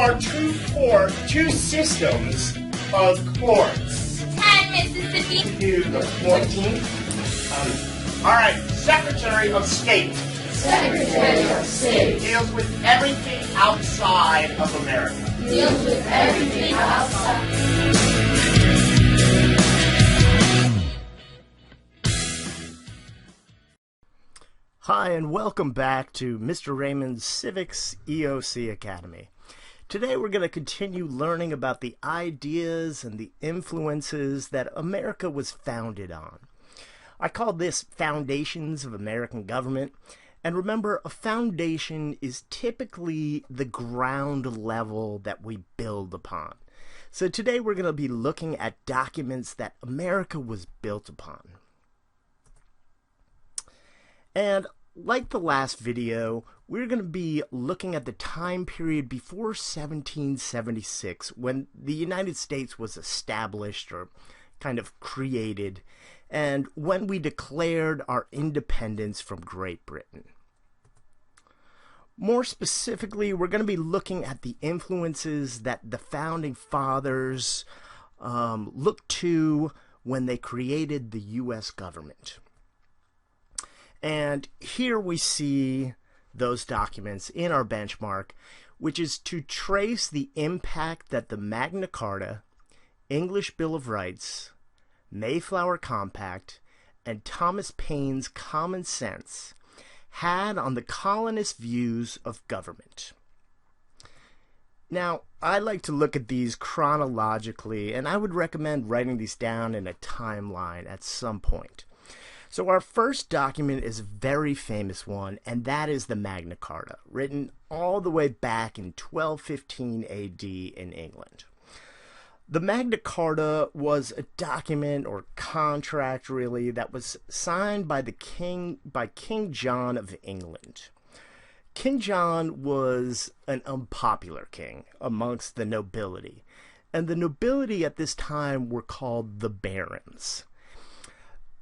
are two systems of courts? 10, Mississippi. Do the 14th. All right, Secretary of State. Secretary of State Deals with everything outside of America. deals with everything outside. Hi, and welcome back to Mr. Raymond's Civics EOC Academy. Today we're going to continue learning about the ideas and the influences that America was founded on. I call this Foundations of American Government. And remember, a foundation is typically the ground level that we build upon. So today we're going to be looking at documents that America was built upon. And like the last video, we're going to be looking at the time period before 1776, when the United States was established or kind of created, and when we declared our independence from Great Britain. More specifically, we're going to be looking at the influences that the Founding Fathers looked to when they created the U.S. government. And here we see those documents in our benchmark, which is to trace the impact that the Magna Carta, English Bill of Rights, Mayflower Compact, and Thomas Paine's Common Sense had on the colonists' views of government. Now, I like to look at these chronologically, and I would recommend writing these down in a timeline at some point. So our first document is a very famous one, and that is the Magna Carta, written all the way back in 1215 AD in England. The Magna Carta was a document or contract, really, that was signed by King John of England. King John was an unpopular king amongst the nobility, and the nobility at this time were called the barons.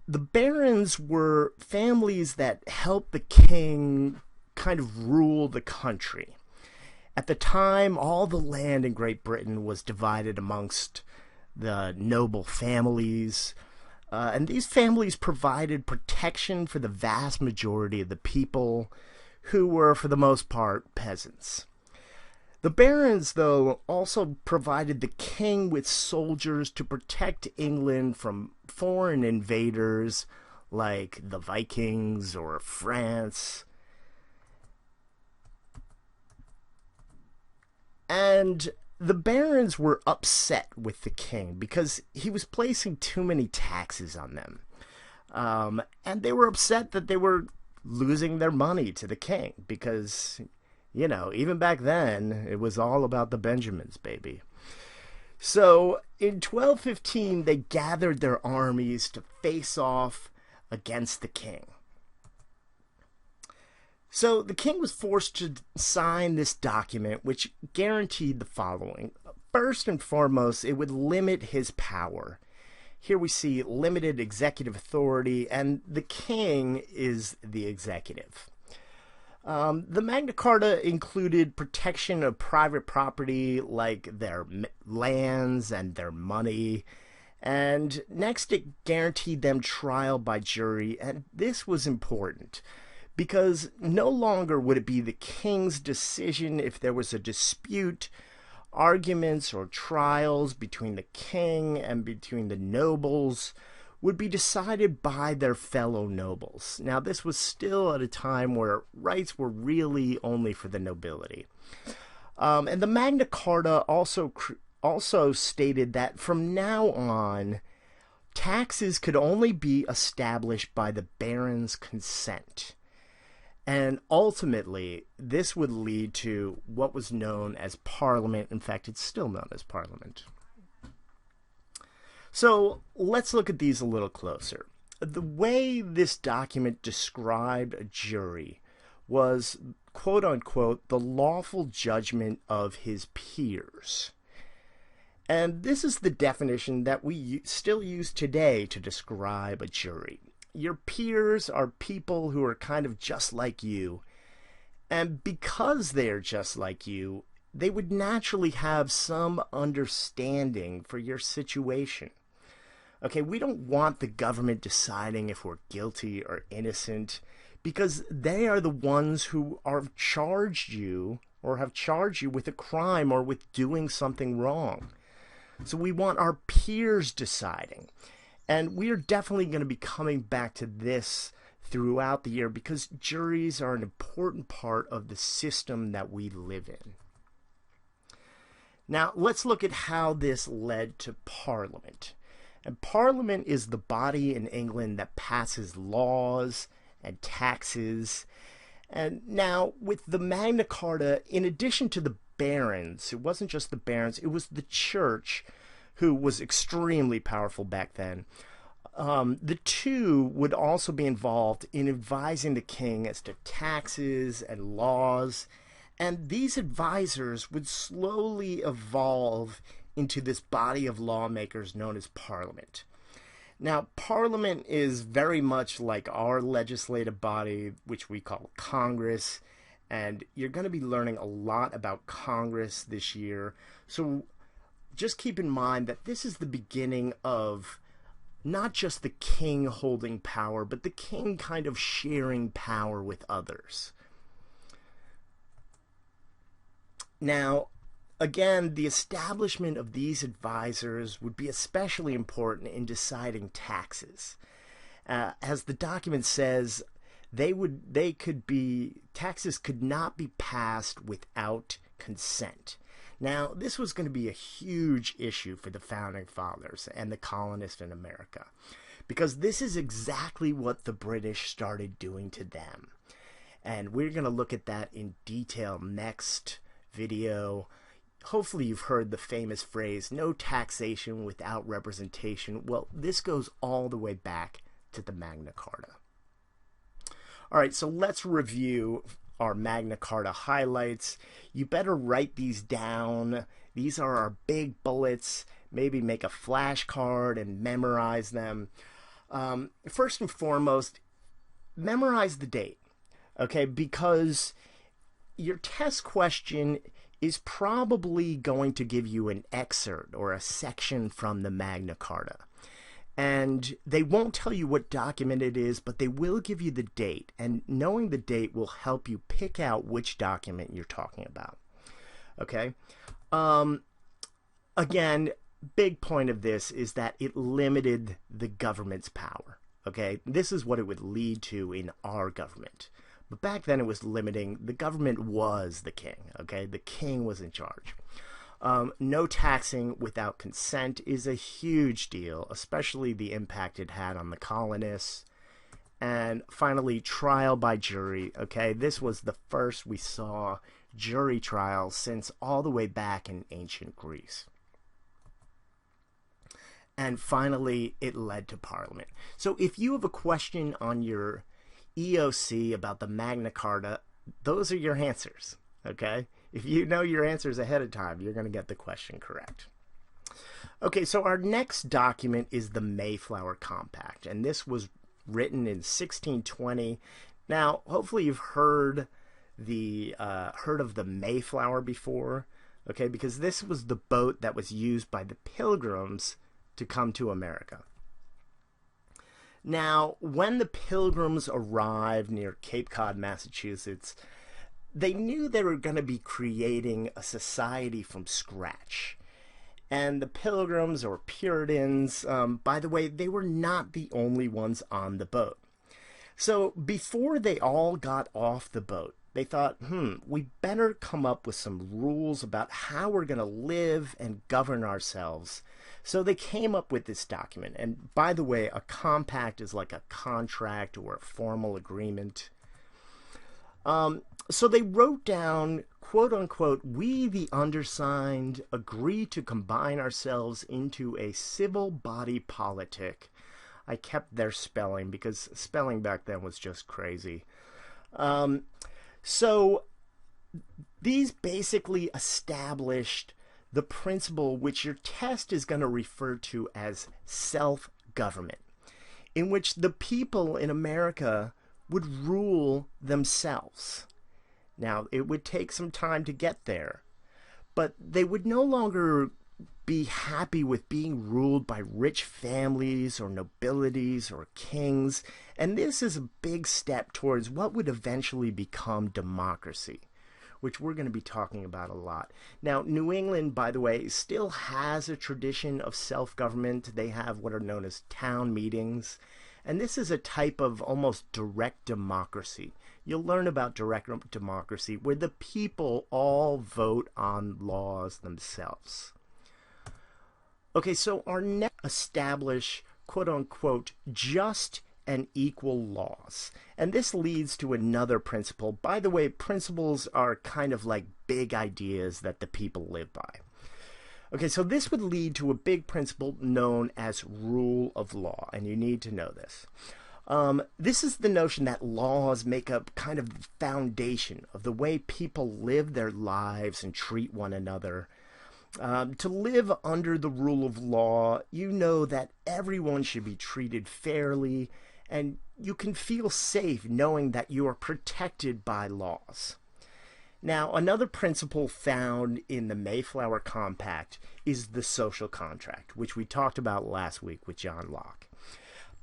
The barons were families that helped the king kind of rule the country. At the time, all the land in Great Britain was divided amongst the noble families, and these families provided protection for the vast majority of the people, who were, for the most part, peasants. The barons, though, also provided the king with soldiers to protect England from foreign invaders like the Vikings or France. And the barons were upset with the king because he was placing too many taxes on them. And they were upset that they were losing their money to the king because, you know, even back then, it was all about the Benjamins, baby. So in 1215, they gathered their armies to face off against the king. So the king was forced to sign this document, which guaranteed the following. First and foremost, it would limit his power. Here we see limited executive authority, and the king is the executive. The Magna Carta included protection of private property like their lands and their money. And next, it guaranteed them trial by jury, and this was important because no longer would it be the king's decision if there was a dispute. Arguments or trials between the king and between the nobles would be decided by their fellow nobles. Now, this was still at a time where rights were really only for the nobility. And the Magna Carta also stated that from now on, taxes could only be established by the barons' consent. And ultimately, this would lead to what was known as Parliament. In fact, it's still known as Parliament. So let's look at these a little closer. The way this document described a jury was, quote unquote, the lawful judgment of his peers. And this is the definition that we still use today to describe a jury. Your peers are people who are kind of just like you. And because they're just like you, they would naturally have some understanding for your situation. Okay, we don't want the government deciding if we're guilty or innocent, because they are the ones who have charged you with a crime or with doing something wrong. So we want our peers deciding. And we are definitely going to be coming back to this throughout the year, because juries are an important part of the system that we live in. Now, let's look at how this led to Parliament. And Parliament is the body in England that passes laws and taxes. And now, with the Magna Carta, in addition to the barons, it wasn't just the barons, it was the church, who was extremely powerful back then. The two would also be involved in advising the king as to taxes and laws, and these advisors would slowly evolve into this body of lawmakers known as Parliament. Now, Parliament is very much like our legislative body, which we call Congress, and you're going to be learning a lot about Congress this year. So just keep in mind that this is the beginning of not just the king holding power, but the king kind of sharing power with others. Now, again, the establishment of these advisors would be especially important in deciding taxes. As the document says, taxes could not be passed without consent. Now, this was going to be a huge issue for the Founding Fathers and the colonists in America, because this is exactly what the British started doing to them. And we're going to look at that in detail next video. Hopefully you've heard the famous phrase, no taxation without representation. Well, this goes all the way back to the Magna Carta. All right, so let's review our Magna Carta highlights. You better write these down. These are our big bullets. Maybe make a flashcard and memorize them. First and foremost, memorize the date, okay? Because your test question is probably going to give you an excerpt or a section from the Magna Carta. And they won't tell you what document it is, but they will give you the date. And knowing the date will help you pick out which document you're talking about. Okay? Again, big point of this is that it limited the government's power. Okay? This is what it would lead to in our government. But back then it was limiting. The government was the king. Okay? The king was in charge. No taxing without consent is a huge deal, especially the impact it had on the colonists. And finally, trial by jury. Okay, this was the first we saw jury trials since all the way back in ancient Greece. And finally, it led to Parliament. So if you have a question on your EOC about the Magna Carta, those are your answers. Okay? If you know your answers ahead of time, you're going to get the question correct. Okay, so our next document is the Mayflower Compact, and this was written in 1620. Now, hopefully you've heard of the Mayflower before, okay, because this was the boat that was used by the Pilgrims to come to America. Now, when the Pilgrims arrived near Cape Cod, Massachusetts, they knew they were going to be creating a society from scratch. And the Pilgrims, or Puritans, by the way, they were not the only ones on the boat. So before they all got off the boat, they thought, we better come up with some rules about how we're going to live and govern ourselves. So they came up with this document. And by the way, a compact is like a contract or a formal agreement. So they wrote down, quote unquote, we the undersigned agree to combine ourselves into a civil body politic. I kept their spelling because spelling back then was just crazy. So these basically established the principle which your test is going to refer to as self-government, in which the people in America would rule themselves. Now, it would take some time to get there, but they would no longer be happy with being ruled by rich families or nobilities or kings, and this is a big step towards what would eventually become democracy, which we're going to be talking about a lot. Now, New England, by the way, still has a tradition of self-government. They have what are known as town meetings, and this is a type of almost direct democracy. You'll learn about direct democracy where the people all vote on laws themselves. Okay, so our next establish, quote-unquote, just and equal laws. And this leads to another principle. By the way, principles are kind of like big ideas that the people live by. Okay, so this would lead to a big principle known as rule of law, and you need to know this. This is the notion that laws make up kind of the foundation of the way people live their lives and treat one another. To live under the rule of law, you know that everyone should be treated fairly, and you can feel safe knowing that you are protected by laws. Now, another principle found in the Mayflower Compact is the social contract, which we talked about last week with John Locke.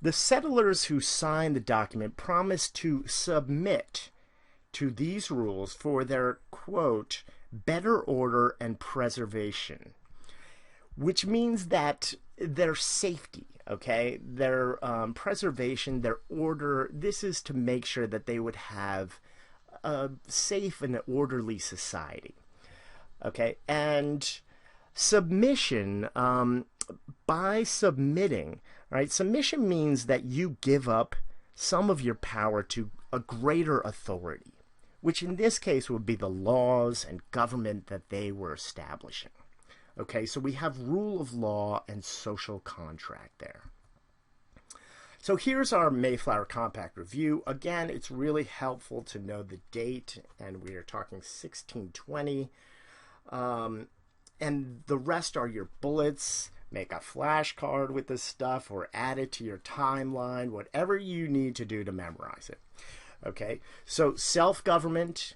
The settlers who signed the document promised to submit to these rules for their, quote, better order and preservation, which means that their safety, okay, their preservation, their order, this is to make sure that they would have a safe and orderly society, okay, and submission, by submitting, right, submission means that you give up some of your power to a greater authority, which in this case would be the laws and government that they were establishing. Okay, so we have rule of law and social contract there. So here's our Mayflower Compact review. Again, it's really helpful to know the date, and we are talking 1620. And the rest are your bullets. Make a flashcard with this stuff or add it to your timeline, whatever you need to do to memorize it. Okay, so self-government,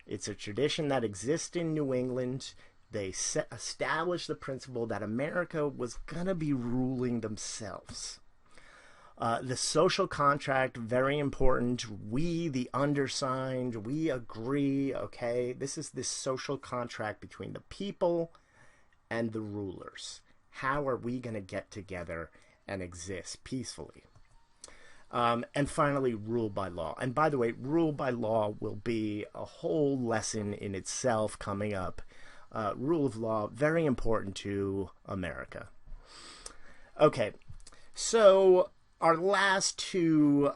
it's a tradition that exists in New England. They established the principle that America was going to be ruling themselves. The social contract, very important. We, the undersigned, we agree, okay? This is this social contract between the people and the rulers. How are we going to get together and exist peacefully? And finally, rule by law. And by the way, rule by law will be a whole lesson in itself coming up. Rule of law, very important to America. Okay, so our last two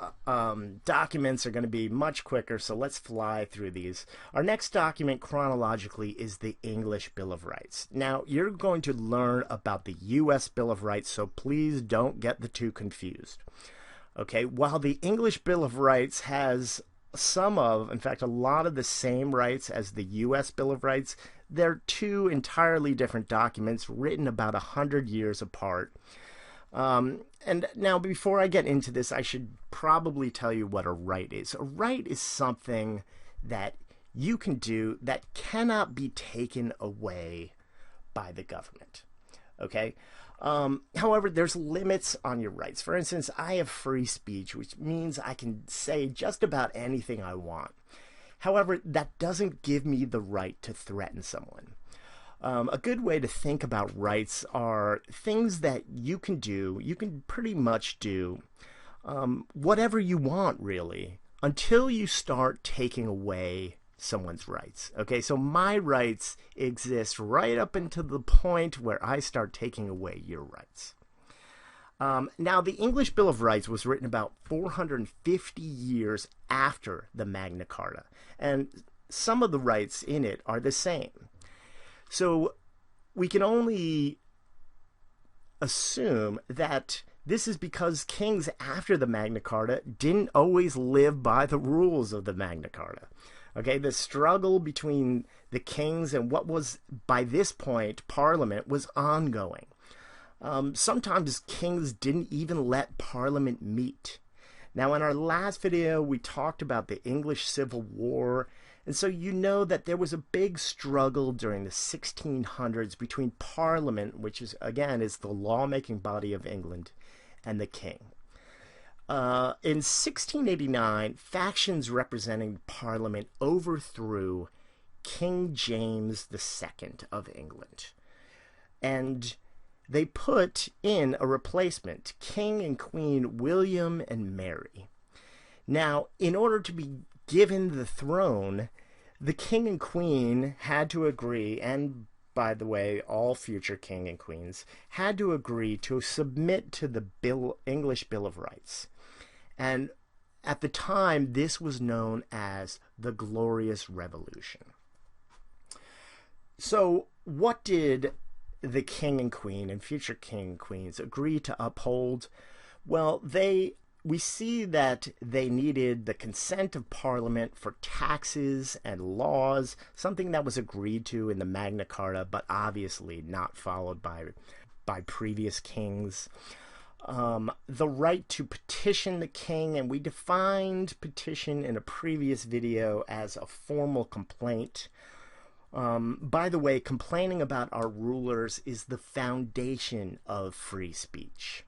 documents are going to be much quicker, so let's fly through these. Our next document chronologically is the English Bill of Rights. Now, you're going to learn about the U.S. Bill of Rights, so please don't get the two confused. Okay, while the English Bill of Rights has some of, in fact, a lot of the same rights as the U.S. Bill of Rights, they're two entirely different documents written about 100 years apart. And now, before I get into this, I should probably tell you what a right is. A right is something that you can do that cannot be taken away by the government. Okay? However, there's limits on your rights. For instance, I have free speech, which means I can say just about anything I want. However, that doesn't give me the right to threaten someone. A good way to think about rights are things that you can do. You can pretty much do whatever you want, really, until you start taking away someone's rights. Okay, so my rights exist right up until the point where I start taking away your rights. Now, the English Bill of Rights was written about 450 years after the Magna Carta, and some of the rights in it are the same. So we can only assume that this is because kings after the Magna Carta didn't always live by the rules of the Magna Carta. Okay, the struggle between the kings and what was, by this point, Parliament was ongoing. Sometimes kings didn't even let Parliament meet. Now, in our last video, we talked about the English Civil War, And so you know that there was a big struggle during the 1600s between Parliament, which is, again, is the lawmaking body of England, and the king. In 1689, factions representing Parliament overthrew King James II of England. And they put in a replacement, King and Queen William and Mary. Now, in order to be given the throne, the king and queen had to agree, and by the way, all future king and queens had to agree to submit to the English Bill of Rights. And at the time, this was known as the Glorious Revolution. So, what did the king and queen and future king and queens agree to uphold? Well, we see that they needed the consent of Parliament for taxes and laws, something that was agreed to in the Magna Carta, but obviously not followed by previous kings. The right to petition the king, and we defined petition in a previous video as a formal complaint. By the way, complaining about our rulers is the foundation of free speech.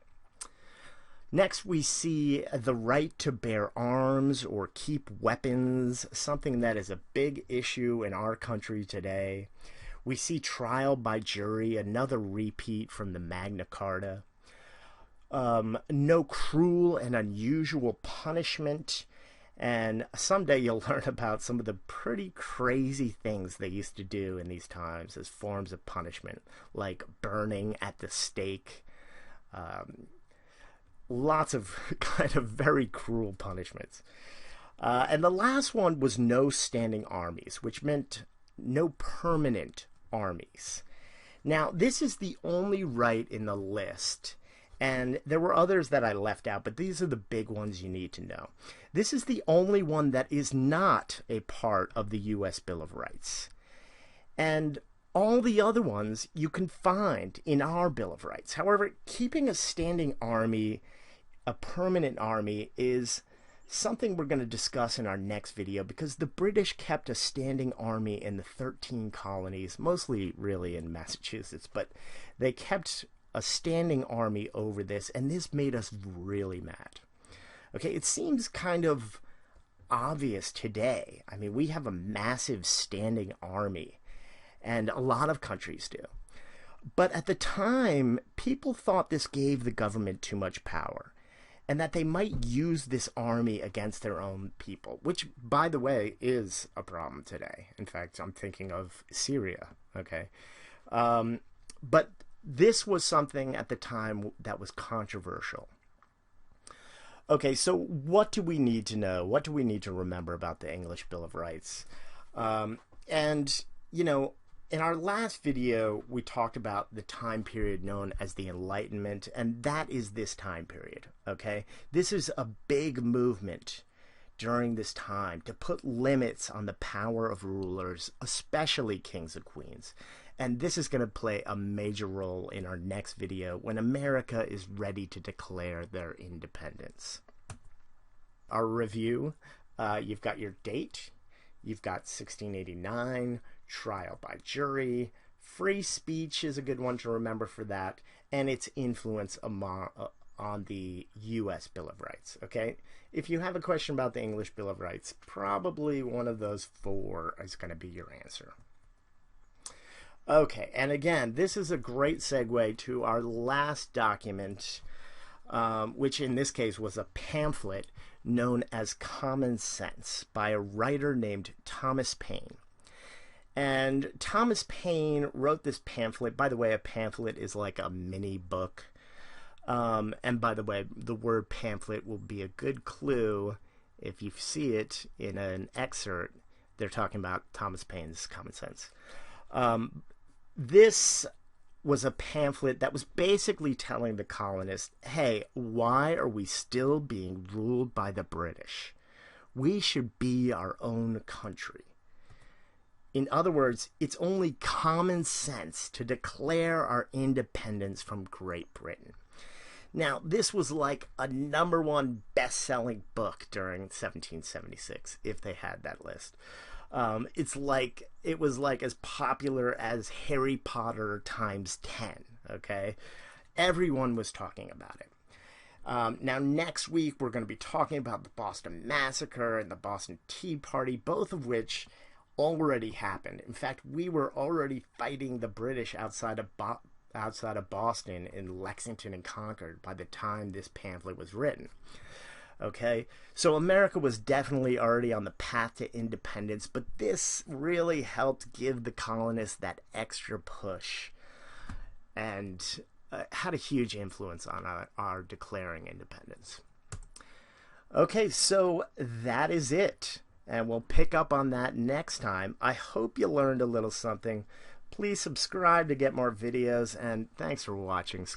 Next, we see the right to bear arms or keep weapons, something that is a big issue in our country today. We see trial by jury, another repeat from the Magna Carta. No cruel and unusual punishment. And someday you'll learn about some of the pretty crazy things they used to do in these times as forms of punishment, like burning at the stake. Lots of kind of very cruel punishments. And the last one was no standing armies, which meant no permanent armies. Now, this is the only right in the list, and there were others that I left out, but these are the big ones you need to know. This is the only one that is not a part of the U.S. Bill of Rights. And all the other ones you can find in our Bill of Rights. However, keeping a standing army, a permanent army, is something we're going to discuss in our next video, because the British kept a standing army in the 13 colonies, mostly really in Massachusetts, but they kept a standing army over this, and this made us really mad. Okay, it seems kind of obvious today. I mean, we have a massive standing army, and a lot of countries do. But at the time, people thought this gave the government too much power, and that they might use this army against their own people, which, by the way, is a problem today. In fact, I'm thinking of Syria, okay? But this was something at the time that was controversial. Okay, so what do we need to know? What do we need to remember about the English Bill of Rights? And, you know, in our last video, we talked about the time period known as the Enlightenment, and that is this time period, okay? This is a big movement during this time to put limits on the power of rulers, especially kings and queens. And this is going to play a major role in our next video when America is ready to declare their independence. Our review, you've got your date, you've got 1689, trial by jury, free speech is a good one to remember for that, and its influence on the U.S. Bill of Rights, okay? If you have a question about the English Bill of Rights, probably one of those four is going to be your answer. Okay, and again, this is a great segue to our last document, which in this case was a pamphlet known as Common Sense by a writer named Thomas Paine. And Thomas Paine wrote this pamphlet. By the way, a pamphlet is like a mini book. And by the way, the word pamphlet will be a good clue if you see it in an excerpt. They're talking about Thomas Paine's Common Sense. This was a pamphlet that was basically telling the colonists, hey, why are we still being ruled by the British? We should be our own country. In other words, it's only common sense to declare our independence from Great Britain. Now, this was like a #1 best-selling book during 1776, if they had that list. It was like as popular as Harry Potter times 10. Okay, everyone was talking about it. Now, next week, we're going to be talking about the Boston Massacre and the Boston Tea Party, both of which already happened. In fact, we were already fighting the British outside of Boston in Lexington and Concord by the time this pamphlet was written. Okay, so America was definitely already on the path to independence, but this really helped give the colonists that extra push and had a huge influence on our declaring independence. Okay, so that is it, and we'll pick up on that next time. I hope you learned a little something. Please subscribe to get more videos, and thanks for watching, Scott.